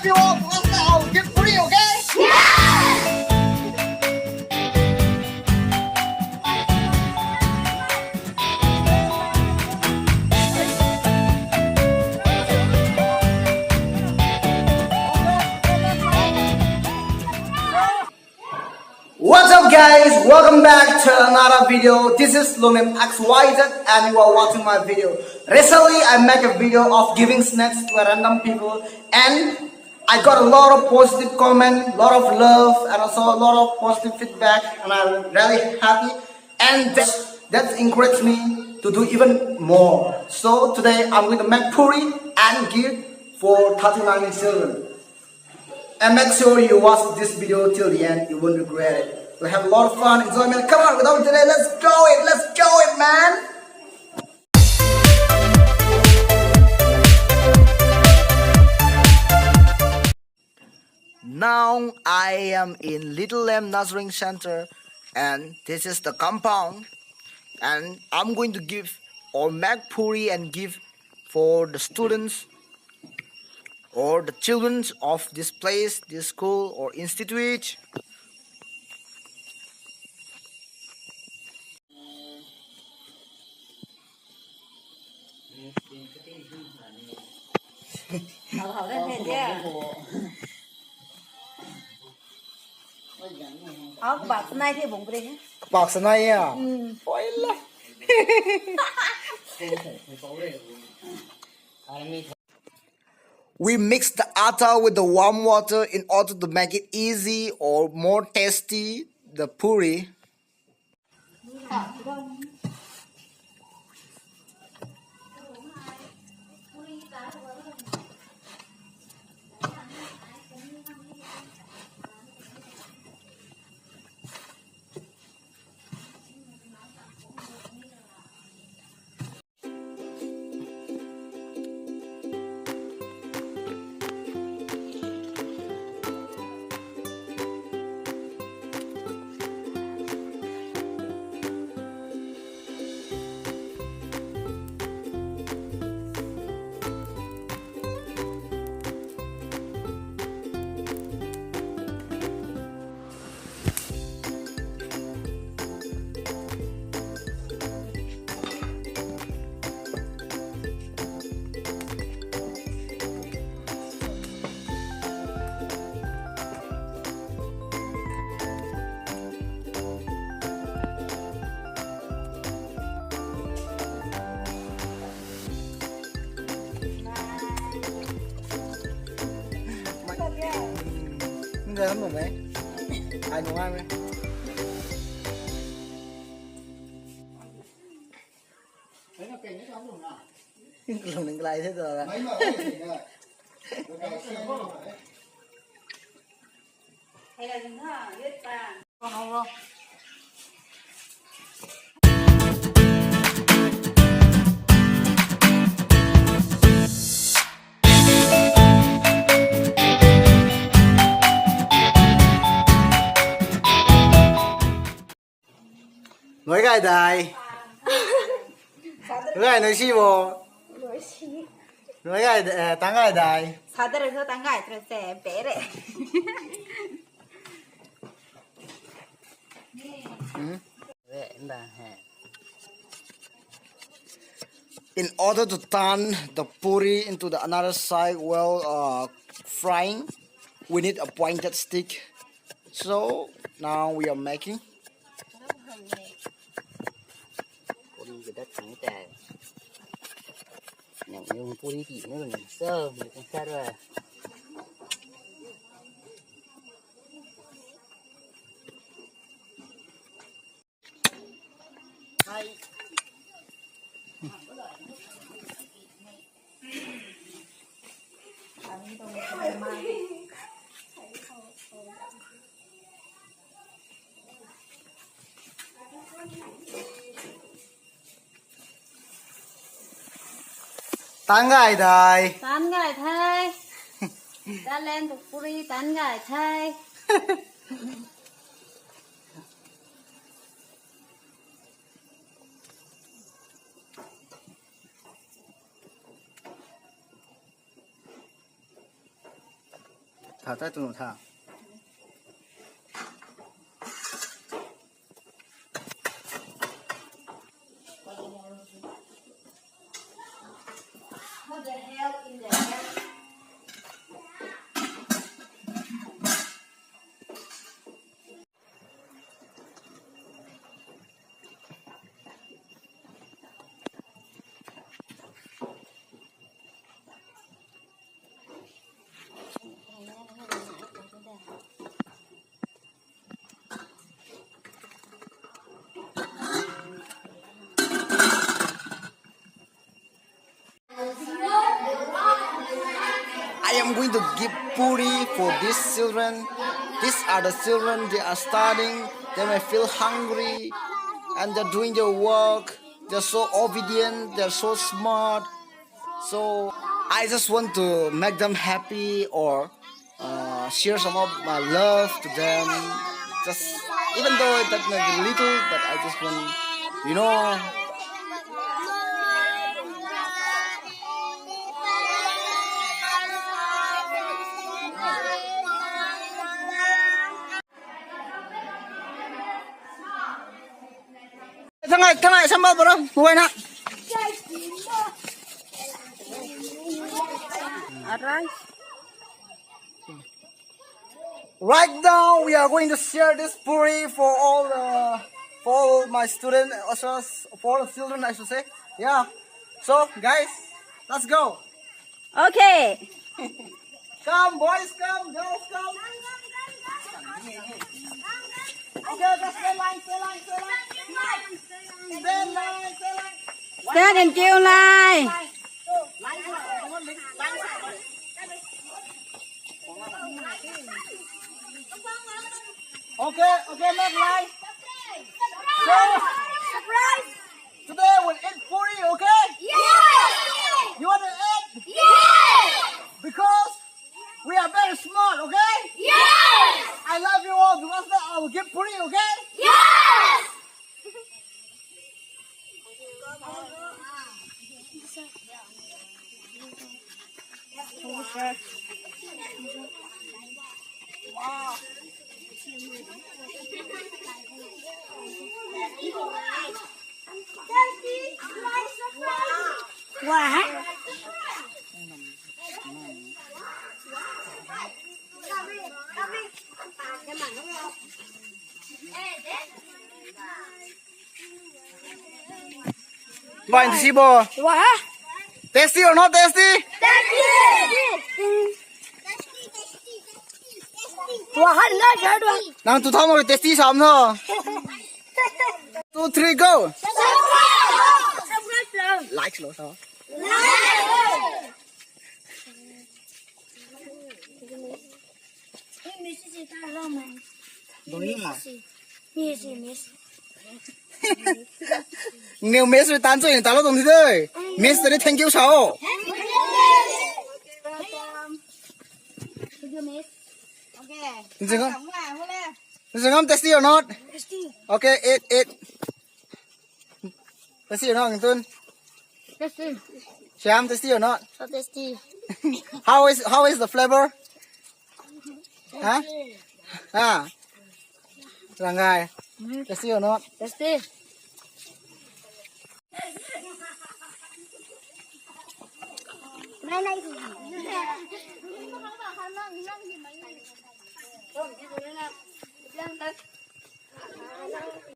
up you all. Let's go. Get free, okay? What's up guys, welcome back to another video. This is Lungnim XYZ and you are watching my video. Recently I made a video of giving snacks to random people and I got a lot of positive comment, lot of love and also a lot of positive feedback and I'm really happy and that encouraged me to do even more. So today I'm going to make poori and give for 39 children. And make sure you watch this video till the end, you won't regret it. We'll have a lot of fun, enjoyment. Come on, without delay, let's go it, man! Now I am in Little Lamb Nurturing Center and this is the compound and I'm going to give or make poori and give for the students or the children of this place, this school or institute. Bạc nay thì bụng đi. Bạc nay à? Ôi là. We mix the atta with the warm water in order to make it easy or more tasty, the poori. Người lắm rồi mấy ai nấu ăn đấy lồng đừng lại thế rồi Hay là đừng ha, biết ta. Không. nói cái này nói gì bộ nói cái tăng cái này 사들에서 당가 들었어. 배래. In order to turn the poori into the another side while frying, we need a pointed stick. So now we are making. Đất thắng tè nhảy nhung poori thì nó là sơ mình cũng sát rồi Tán gái thầy. Tán gái thầy. Đã lên được poori tán gái thầy. thả tay tụi nó thả What the hell in there? I am going to give poori for these children. These are the children, they are studying, they may feel hungry and they're doing their work. They're so obedient, they're so smart. So I just want to make them happy or share some of my love to them. Just even though that may be little, but I just want, you know. Thằng này xem bao rồi quên ạ. Right now we are going to share this poori for all my students, also for all the children I should say. Yeah. So guys, let's go. Okay. Come boys, come girls, come. Okay, just stay line. Stand and kêu line. Okay, make line. So, today we'll eat poori, okay? Yes. You want to eat? Yes. Because we are very smart, okay? Yes. I love you all because I will give poori, okay? Yes. Wow. Bạn thì bò. Wow. Tasty or not tasty? Nào tụi thong rồi tasty xong thôi. 2, 3 go. Like slow sao? Lungnim à? Nếu miss rồi tán rồi tao lo đồng thế thôi. Miss rồi thank you sao? Dừng không? Dừng không tasty or not? Okay, eat. Tasty or not, Tuân? Sham, tasty or not? So tasty. How is the flavor? Huh? Ah. Là ngài. Tasty or not? Tasty. Này thì